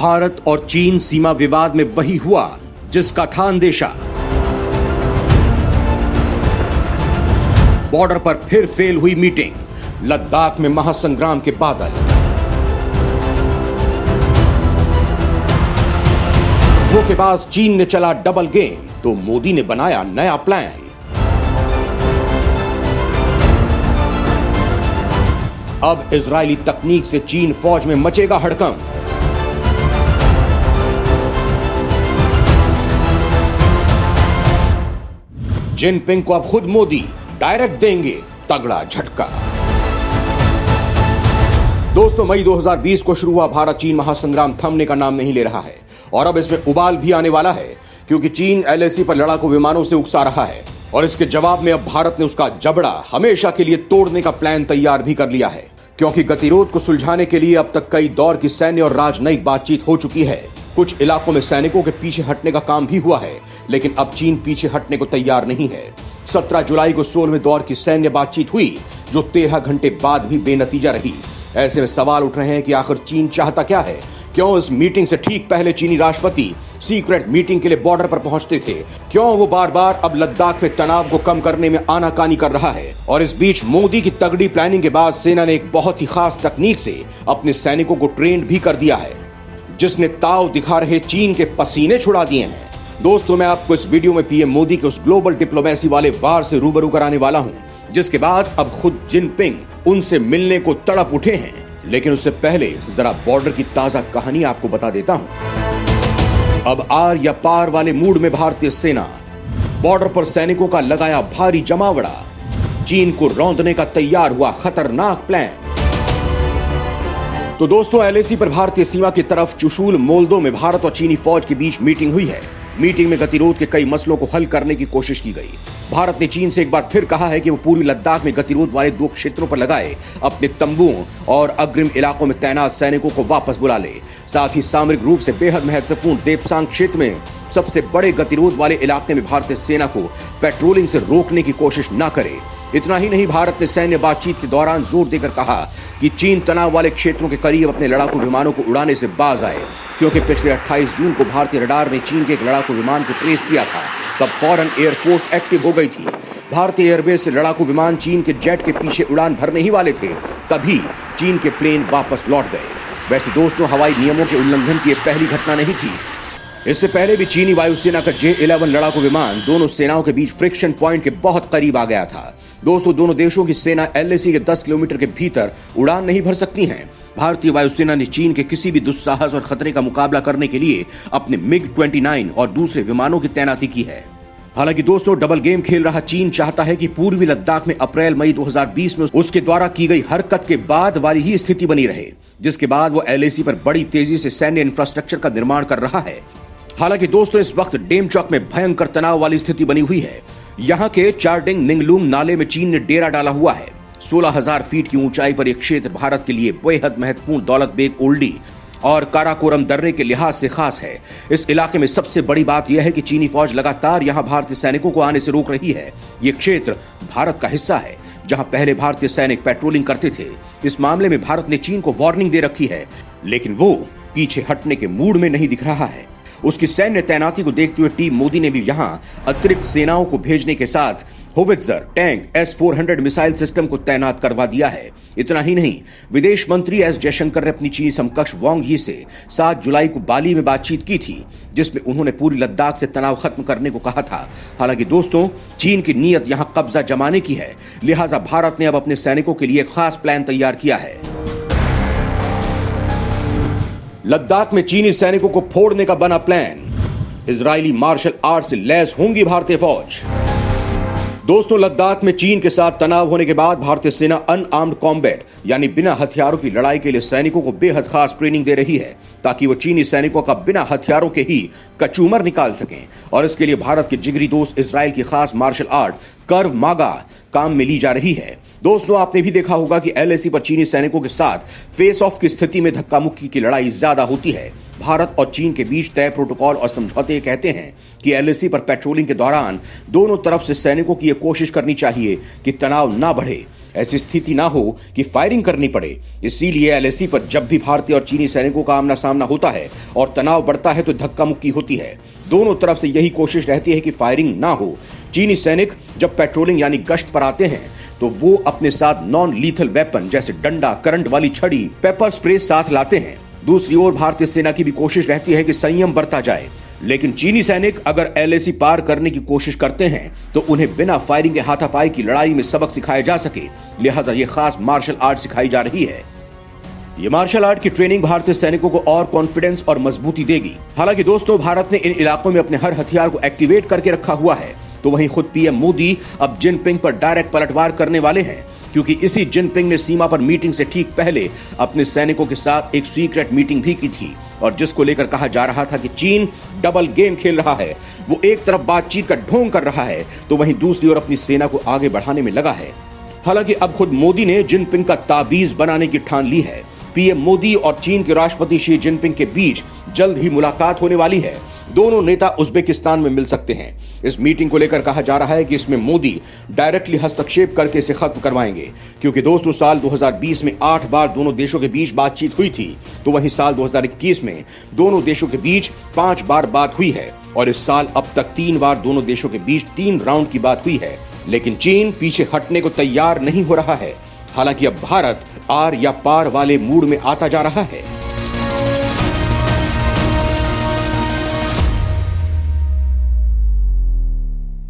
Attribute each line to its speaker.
Speaker 1: भारत और चीन सीमा विवाद में वही हुआ जिसका था अंदेशा। बॉर्डर पर फिर फेल हुई मीटिंग, लद्दाख में महासंग्राम के बादल। धोखेबाज चीन ने चला डबल गेम तो मोदी ने बनाया नया प्लान। अब इजरायली तकनीक से चीन फौज में मचेगा हड़कंप। जिनपिंग को अब खुद मोदी डायरेक्ट देंगे तगड़ा झटका। दोस्तों, मई 2020 को शुरू हुआ भारत चीन महासंग्राम थमने का नाम नहीं ले रहा है और अब इसमें उबाल भी आने वाला है, क्योंकि चीन एलएसी पर लड़ाकू विमानों से उकसा रहा है और इसके जवाब में अब भारत ने उसका जबड़ा हमेशा के लिए तोड़ने का प्लान तैयार भी कर लिया है। क्योंकि गतिरोध को सुलझाने के लिए अब तक कई दौर की सैन्य और राजनयिक बातचीत हो चुकी है। कुछ इलाकों में सैनिकों के पीछे हटने का काम भी हुआ है, लेकिन अब चीन पीछे हटने को तैयार नहीं है। 17 जुलाई को 16वें दौर की सैन्य बातचीत हुई, जो 13 घंटे बाद भी बेनतीजा रही। ऐसे में सवाल उठ रहे हैं कि आखिर चीन चाहता क्या है? क्यों इस मीटिंग से ठीक पहले चीनी राष्ट्रपति सीक्रेट मीटिंग के लिए बॉर्डर पर पहुंचते थे? क्यों वो बार बार अब लद्दाख में तनाव को कम करने में आनाकानी कर रहा है? और इस बीच मोदी की तगड़ी प्लानिंग के बाद सेना ने एक बहुत ही खास तकनीक से अपने सैनिकों को ट्रेन भी कर दिया है, जिसने ताव दिखा रहे चीन के पसीने छुड़ा दिए हैं। दोस्तों, मैं आपको इस वीडियो में पीएम मोदी के उस ग्लोबल डिप्लोमेसी वाले वार से रूबरू कराने वाला हूं, जिसके बाद अब खुद जिनपिंग उनसे मिलने को तड़प उठे हैं। लेकिन उससे पहले जरा बॉर्डर की ताजा कहानी आपको बता देता हूं। अब आर या पार वाले मूड में भारतीय सेना बॉर्डर पर सैनिकों का लगाया भारी जमावड़ा। चीन को रौंदने का तैयार हुआ खतरनाक प्लान। तो दोस्तों, एलएसी पर भारतीय सीमा की तरफ चुशूल मोल्दो में भारत और चीनी फौज के बीच मीटिंग हुई है। मीटिंग में गतिरोध के कई मसलों को हल करने की कोशिश की गई। भारत ने चीन से एक बार फिर कहा है कि वो पूर्वी लद्दाख में गतिरोध वाले 2 क्षेत्रों पर लगाए अपने तंबुओं और अग्रिम इलाकों में तैनात सैनिकों को वापस बुला ले। साथ ही सामरिक रूप से बेहद महत्वपूर्ण देपसांग क्षेत्र में सबसे बड़े गतिरोध वाले इलाके में भारतीय सेना को पेट्रोलिंग से रोकने की कोशिश न करे। इतना ही नहीं, भारत ने सैन्य बातचीत के दौरान जोर देकर कहा कि चीन तनाव वाले क्षेत्रों के करीब अपने लड़ाकू विमानों को उड़ाने से बाज आए, क्योंकि पिछले 28 जून को भारतीय रडार ने चीन के एक लड़ाकू विमान को ट्रेस किया था। तब फौरन एयरफोर्स एक्टिव हो गई थी। भारतीय एयरबेस से लड़ाकू विमान चीन के जेट के पीछे उड़ान भरने ही वाले थे, तभी चीन के प्लेन वापस लौट गए। वैसे दोस्तों, हवाई नियमों के उल्लंघन की यह पहली घटना नहीं थी। इससे पहले भी चीनी वायुसेना का J-11 लड़ाकू विमान दोनों सेनाओं के बीच फ्रिक्शन पॉइंट के बहुत करीब आ गया था। दोस्तों, दोनों देशों की सेना एलएसी के 10 किलोमीटर के भीतर उड़ान नहीं भर सकती हैं। भारतीय वायुसेना ने चीन के किसी भी दुस्साहस और खतरे का मुकाबला करने के लिए अपने MiG-29 और दूसरे विमानों की तैनाती की है। हालांकि दोस्तों, डबल गेम खेल रहा चीन चाहता है कि पूर्वी लद्दाख में अप्रैल-मई 2020 में उसके द्वारा की गई हरकत के बाद वाली ही स्थिति बनी रहे, जिसके बाद वो एलएसी पर बड़ी तेजी से सैन्य इंफ्रास्ट्रक्चर का निर्माण कर रहा है। हालांकि दोस्तों, इस वक्त डेमचौक में भयंकर तनाव वाली स्थिति बनी हुई है। यहाँ के चार्डिंग निंगलूंग नाले में चीन ने डेरा डाला हुआ है। 16,000 फीट की ऊंचाई पर यह क्षेत्र भारत के लिए बेहद महत्वपूर्ण दौलत बेग ओल्डी और काराकोरम दर्रे के लिहाज से खास है। इस इलाके में सबसे बड़ी बात यह है कि चीनी फौज लगातार यहाँ भारतीय सैनिकों को आने से रोक रही है। ये क्षेत्र भारत का हिस्सा है, जहां पहले भारतीय सैनिक पेट्रोलिंग करते थे। इस मामले में भारत ने चीन को वार्निंग दे रखी है, लेकिन वो पीछे हटने के मूड में नहीं दिख रहा है। उसकी सैन्य तैनाती को देखते हुए टीम मोदी ने भी यहां अतिरिक्त सेनाओं को भेजने के साथ howitzer, tank, S-400 missile system को तैनात करवा दिया है। इतना ही नहीं, विदेश मंत्री एस जयशंकर ने अपनी चीनी समकक्ष वांग यी से 7 जुलाई को बाली में बातचीत की थी, जिसमें उन्होंने पूरी लद्दाख से तनाव खत्म करने को कहा था। हालांकि दोस्तों, चीन की नीयत यहां कब्जा जमाने की है, लिहाजा भारत ने अब अपने सैनिकों के लिए एक खास प्लान तैयार किया है। लद्दाख में चीनी सैनिकों को फोड़ने का बना प्लान। इजरायली मार्शल आर्ट से लैस होंगी भारतीय फौज। दोस्तों, लद्दाख में चीन के साथ तनाव होने के बाद भारतीय सेना अनआर्म्ड कॉम्बैट यानी बिना हथियारों की लड़ाई के लिए सैनिकों को बेहद खास ट्रेनिंग दे रही है, ताकि वो चीनी सैनिकों का बिना हथियारों के ही कचूमर निकाल सकें। और इसके लिए भारत के जिगरी दोस्त इजराइल की खास मार्शल आर्ट कर्व मागा काम में ली जा रही है। दोस्तों, आपने भी देखा होगा कि एलएसी पर चीनी सैनिकों के साथ फेस ऑफ की स्थिति में धक्का मुक्की की लड़ाई ज्यादा होती है। भारत और चीन के बीच तय प्रोटोकॉल और समझौते कहते हैं कि एलएसी पर पेट्रोलिंग के दौरान दोनों तरफ से सैनिकों की यह कोशिश करनी चाहिए कि तनाव ना बढ़े। ऐसी स्थिति ना हो कि फायरिंग करनी पड़े। इसीलिए एलएसी पर जब भी भारतीय और चीनी सैनिकों का आमना सामना होता है और तनाव बढ़ता है तो धक्का मुक्की होती है। दोनों तरफ से यही कोशिश रहती है कि फायरिंग ना हो। चीनी सैनिक जब पेट्रोलिंग यानी गश्त पर आते हैं तो वो अपने साथ नॉन लीथल वेपन जैसे डंडा, करंट वाली छड़ी, पेपर स्प्रे साथ लाते हैं। दूसरी ओर भारतीय सेना की भी कोशिश रहती है कि संयम बरता जाए, लेकिन चीनी सैनिक अगर एलएसी पार करने की कोशिश करते हैं तो उन्हें बिना फायरिंग के हाथापाई की लड़ाई में सबक सिखाया जा सके, लिहाजा ये खास मार्शल आर्ट सिखाई जा रही है। ये मार्शल आर्ट की ट्रेनिंग भारतीय सैनिकों को और कॉन्फिडेंस और मजबूती देगी। हालांकि दोस्तों, भारत ने इन इलाकों में अपने हर हथियार को एक्टिवेट करके रखा हुआ है, तो वहीं खुद पीएम मोदी अब जिनपिंग पर डायरेक्ट पलटवार करने वाले हैं, क्योंकि इसी जिनपिंग ने सीमा पर मीटिंग से ठीक पहले अपने सैनिकों के साथ एक सीक्रेट मीटिंग भी की थी, और जिसको लेकर कहा जा रहा था कि चीन डबल गेम खेल रहा है। वो एक तरफ बातचीत का ढोंग कर रहा है तो वहीं दूसरी ओर अपनी सेना को आगे बढ़ाने में लगा है। हालांकि अब खुद मोदी ने जिनपिंग का ताबीज बनाने की ठान ली है। पीएम मोदी और चीन के राष्ट्रपति शी जिनपिंग के बीच जल्द ही मुलाकात होने वाली है। दोनों नेता उज्बेकिस्तान में मिल सकते हैं। इस मीटिंग को लेकर कहा जा रहा है कि इसमें मोदी डायरेक्टली हस्तक्षेप करके इसे खत्म करवाएंगे, क्योंकि दोस्तों साल 2020 में 8 बार दोनों देशों के बीच बातचीत हुई थी, तो वहीं साल 2021 में दोनों देशों के बीच 5 बार बात हुई है, और इस साल अब तक 3 बार दोनों देशों के बीच 3 राउंड की बात हुई है। लेकिन चीन पीछे हटने को तैयार नहीं हो रहा है। हालांकि अब भारत आर या पार वाले मूड में आता जा रहा है।